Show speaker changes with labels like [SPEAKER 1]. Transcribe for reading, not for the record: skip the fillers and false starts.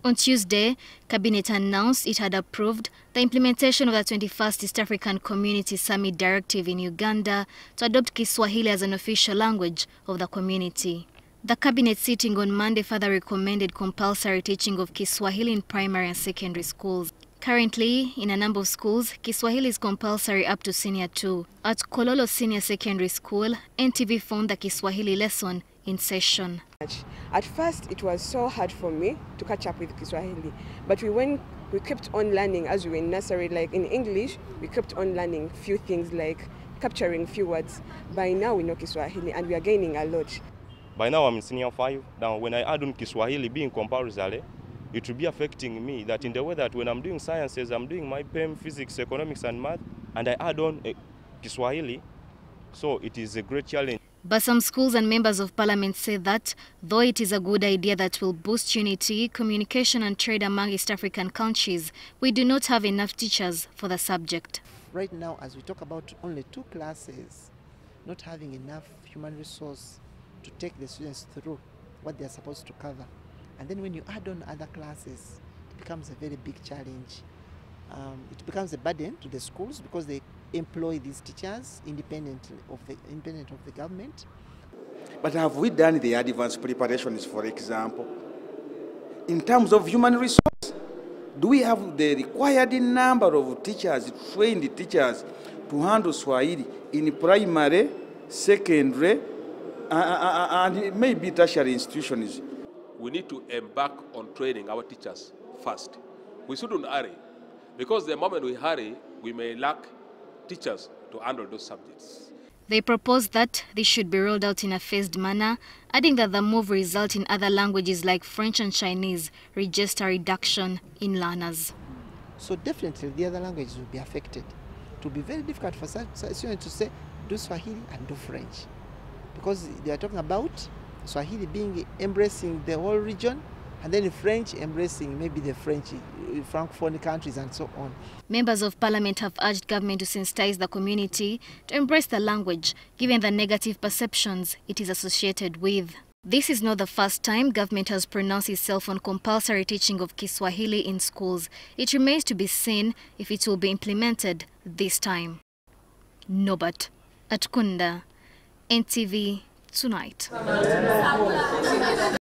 [SPEAKER 1] On Tuesday, Cabinet announced it had approved the implementation of the 21st East African Community Summit Directive in Uganda to adopt Kiswahili as an official language of the community. The Cabinet sitting on Monday further recommended compulsory teaching of Kiswahili in primary and secondary schools. Currently, in a number of schools, Kiswahili is compulsory up to Senior 2. At Kololo Senior Secondary School, NTV found the Kiswahili lesson in session.
[SPEAKER 2] At first, it was so hard for me to catch up with Kiswahili, but we kept on learning as we were in nursery. Like in English, we kept on learning few things like capturing few words. By now, we know Kiswahili and we are gaining a lot.
[SPEAKER 3] By now, I'm in Senior 5. Now, when I add on Kiswahili being compulsory, it will be affecting me that in the way that when I'm doing sciences, I'm doing my PEM, physics, economics, and math, and I add on Kiswahili, so it is a great challenge.
[SPEAKER 1] But some schools and members of parliament say that, though it is a good idea that will boost unity, communication and trade among East African countries, we do not have enough teachers for the subject.
[SPEAKER 4] Right now, as we talk about only 2 classes, not having enough human resource to take the students through what they are supposed to cover. And then when you add on other classes, it becomes a very big challenge. It becomes a burden to the schools because they employ these teachers independent of the government.
[SPEAKER 5] But have we done the advanced preparations, for example? In terms of human resource, do we have the required number of teachers, trained teachers, to handle Swahili in primary, secondary, and maybe tertiary institutions?
[SPEAKER 6] We need to embark on training our teachers first. We shouldn't hurry, because the moment we hurry, we may lack teachers to handle those subjects.
[SPEAKER 1] They propose that this should be rolled out in a phased manner, adding that the move will result in other languages like French and Chinese register reduction in learners.
[SPEAKER 4] So definitely the other languages will be affected. It will be very difficult for students to say, do Swahili and do French, because they are talking about Swahili embracing the whole region, and then French embracing maybe the French Francophone countries and so on.
[SPEAKER 1] Members of parliament have urged government to sensitize the community to embrace the language, given the negative perceptions it is associated with. This is not the first time government has pronounced itself on compulsory teaching of Kiswahili in schools. It remains to be seen if it will be implemented this time. Norbert at Kunda, NTV Tonight.